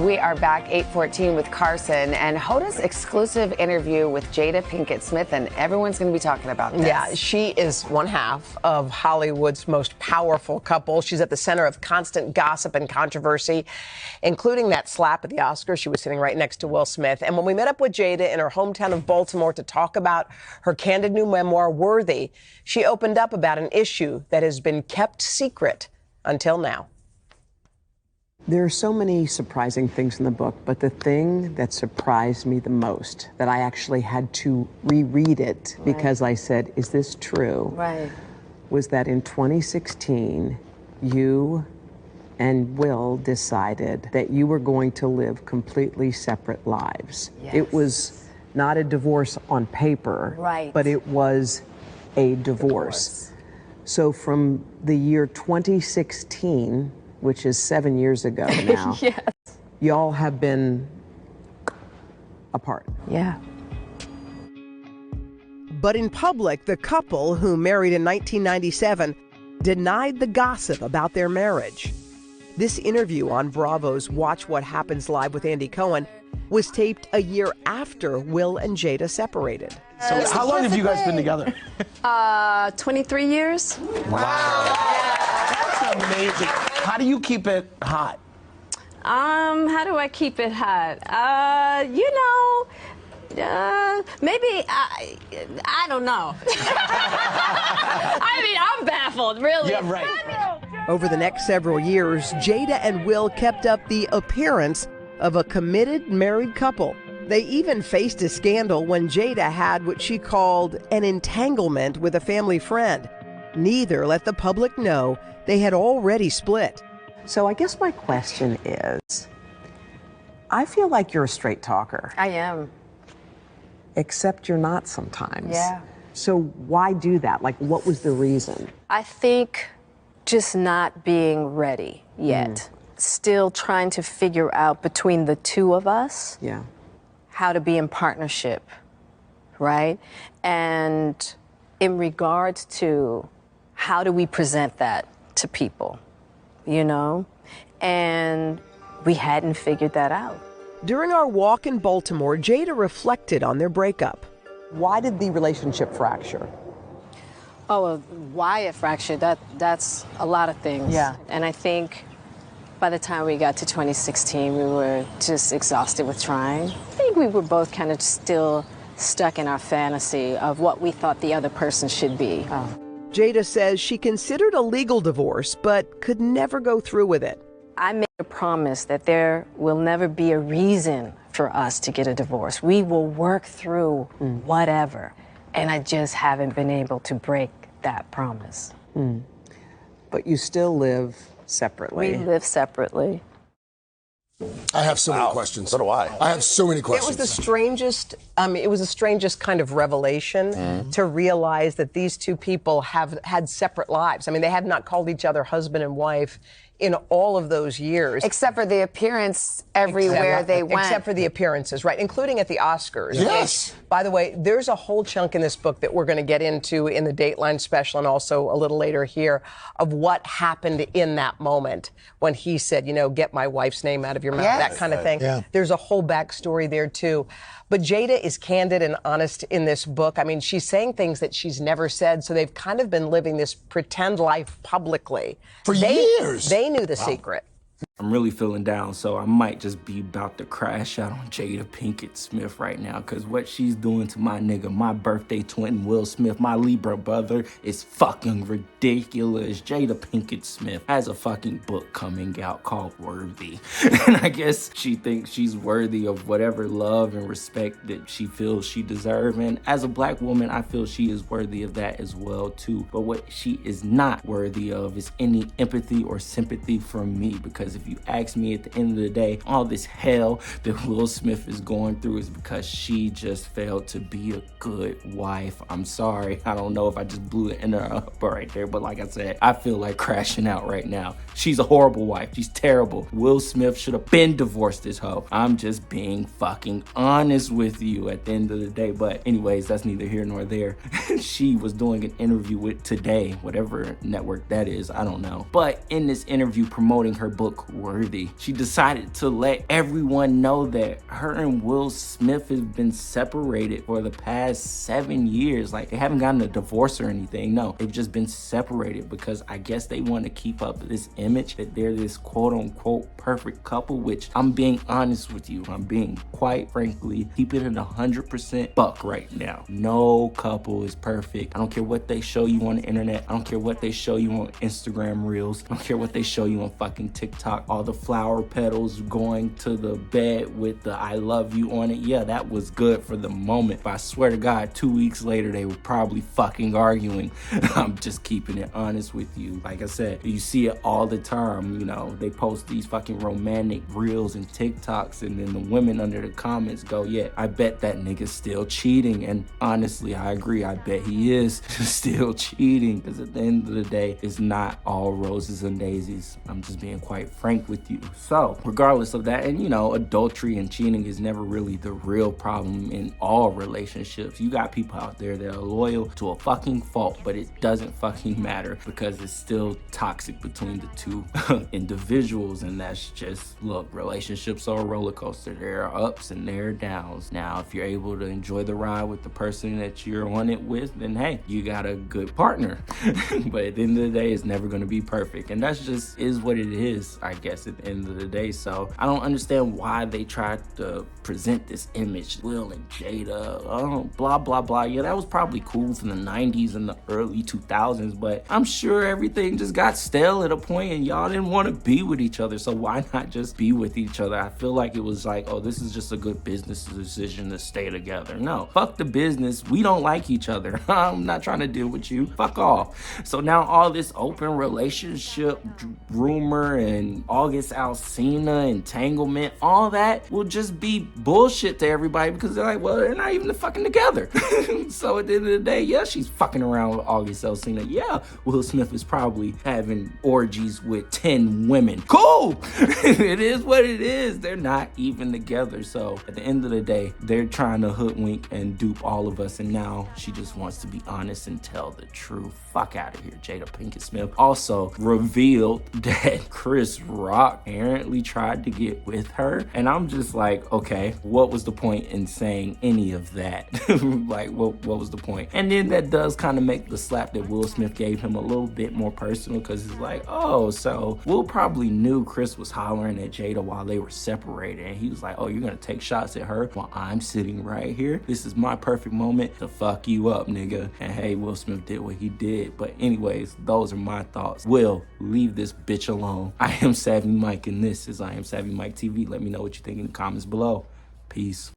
We are back 8:14 with Carson and Hoda's exclusive interview with Jada Pinkett Smith, and everyone's going to be talking about this. Yeah, she is one half of Hollywood's most powerful couple. She's at the center of constant gossip and controversy, including that slap at the Oscars. She was sitting right next to Will Smith. And when we met up with Jada in her hometown of Baltimore to talk about her candid new memoir, Worthy, she opened up about an issue that has been kept secret until now. There are so many surprising things in the book, but the thing that surprised me the most, that I actually had to reread it because I said, is this true? Right. Was that in 2016, you and Will decided that you were going to live completely separate lives. Yes. It was not a divorce on paper, right, but it was a divorce. So from the year 2016, which is 7 years ago now, yes, y'all have been apart. Yeah. But in public, the couple, who married in 1997, denied the gossip about their marriage. This interview on Bravo's Watch What Happens Live with Andy Cohen was taped a year after Will and Jada separated. So how long have you guys been together? 23 years. Wow. That's amazing. How do you keep it hot? How do I keep it hot? Maybe I don't know. I mean, I'm baffled, really. Yeah, right. Over the next several years, Jada and Will kept up the appearance of a committed married couple. They even faced a scandal when Jada had what she called an entanglement with a family friend. Neither let the public know they had already split. So I guess my question is, I feel like you're a straight talker. I am. Except you're not sometimes. Yeah. So why do that? Like, what was the reason? I think just not being ready yet. Still trying to figure out between the two of us how to be in partnership, right? And in regards to how do we present that to people, you know? And we hadn't figured that out. During our walk in Baltimore, Jada reflected on their breakup. Why did the relationship fracture? Oh, well, why it fractured, that's a lot of things. Yeah. And I think by the time we got to 2016, we were just exhausted with trying. I think we were both kind of still stuck in our fantasy of what we thought the other person should be. Jada says she considered a legal divorce, but could never go through with it. I made a promise that there will never be a reason for us to get a divorce. We will work through whatever. And I just haven't been able to break that promise. But you still live separately. We live separately. I have so many questions. So do I. I have so many It questions. was the strangest, kind of revelation to realize that these two people have had separate lives. I mean, they have not called each other husband and wife in all of those years. Except for the appearance everywhere they went. Except for the appearances, right, including at the Oscars. Yes. By the way, there's a whole chunk in this book that we're going to get into in the Dateline special and also a little later here of what happened in that moment when he said, you know, get my wife's name out of your mouth, that kind of thing. Yeah. There's a whole backstory there, too. But Jada is candid and honest in this book. I mean, she's saying things that she's never said, so they've kind of been living this pretend life publicly. For years. They knew the secret. I'm really feeling down, so I might just be about to crash out on Jada Pinkett Smith right now, because what she's doing to my nigga, my birthday twin Will Smith, my Libra brother, is fucking ridiculous. Jada Pinkett Smith has a fucking book coming out called Worthy. And I guess she thinks she's worthy of whatever love and respect that she feels she deserves. And as a black woman, I feel she is worthy of that as well, too. But what she is not worthy of is any empathy or sympathy from me, because if you ask me at the end of the day, all this hell that Will Smith is going through is because she just failed to be a good wife. I'm sorry. I don't know if I just blew the inner up right there, but like I said, I feel like crashing out right now. She's a horrible wife. She's terrible. Will Smith should have been divorced, this hoe. I'm just being fucking honest with you at the end of the day. But anyways, that's neither here nor there. She was doing an interview with Today, whatever network that is, I don't know. But in this interview promoting her book, worthy. She decided to let everyone know that her and Will Smith have been separated for the past 7 years. Like, they haven't gotten a divorce or anything. No, they've just been separated because I guess they want to keep up this image that they're this quote unquote perfect couple, which I'm being honest with you. I'm being quite frankly, keeping it 100% buck right now. No couple is perfect. I don't care what they show you on the internet. I don't care what they show you on Instagram Reels. I don't care what they show you on fucking TikTok. All the flower petals going to the bed with the I love you on it. Yeah, that was good for the moment. But I swear to God, 2 weeks later, they were probably fucking arguing. I'm just keeping it honest with you. Like I said, you see it all the time. You know, they post these fucking romantic Reels and TikToks, and then the women under the comments go, yeah, I bet that nigga's still cheating. And honestly, I agree. I bet he is still cheating, because at the end of the day, it's not all roses and daisies. I'm just being quite frank with you. So regardless of that, and you know, adultery and cheating is never really the real problem in all relationships. You got people out there that are loyal to a fucking fault, but it doesn't fucking matter because it's still toxic between the two individuals. And that's just, look, relationships are a roller coaster. There are ups and there are downs. Now, if you're able to enjoy the ride with the person that you're on it with, then hey, you got a good partner. But at the end of the day, it's never going to be perfect. And that's just is what it is, I guess, at the end of the day. So I don't understand why they tried to present this image, Will and Jada, blah, blah, blah. Yeah, that was probably cool from the 90s and the early 2000s, but I'm sure everything just got stale at a point and y'all didn't want to be with each other. So why not just be with each other? I feel like it was like, oh, this is just a good business decision to stay together. No, fuck the business. We don't like each other. I'm not trying to deal with you. Fuck off. So now all this open relationship rumor and August Alsina entanglement, all that will just be bullshit to everybody because they're like, well, they're not even fucking together. So at the end of the day, yeah, she's fucking around with August Alsina. Yeah, Will Smith is probably having orgies with 10 women. Cool. It is what it is. They're not even together. So at the end of the day, they're trying to hoodwink and dupe all of us. And now she just wants to be honest and tell the truth. Fuck out of here, Jada Pinkett Smith. Also revealed that Chris Rock apparently tried to get with her. And I'm just like, okay, what was the point in saying any of that? Like, what was the point? And then that does kind of make the slap that Will Smith gave him a little bit more personal, because it's like, oh, so Will probably knew Chris was hollering at Jada while they were separated. And he was like, oh, you're going to take shots at her while I'm sitting right here? This is my perfect moment to fuck you up, nigga. And hey, Will Smith did what he did. But anyways, those are my thoughts. Will, leave this bitch alone. I am Savvy Mike, and this is I Am Savvy Mike TV. Let me know what you think in the comments below. Peace.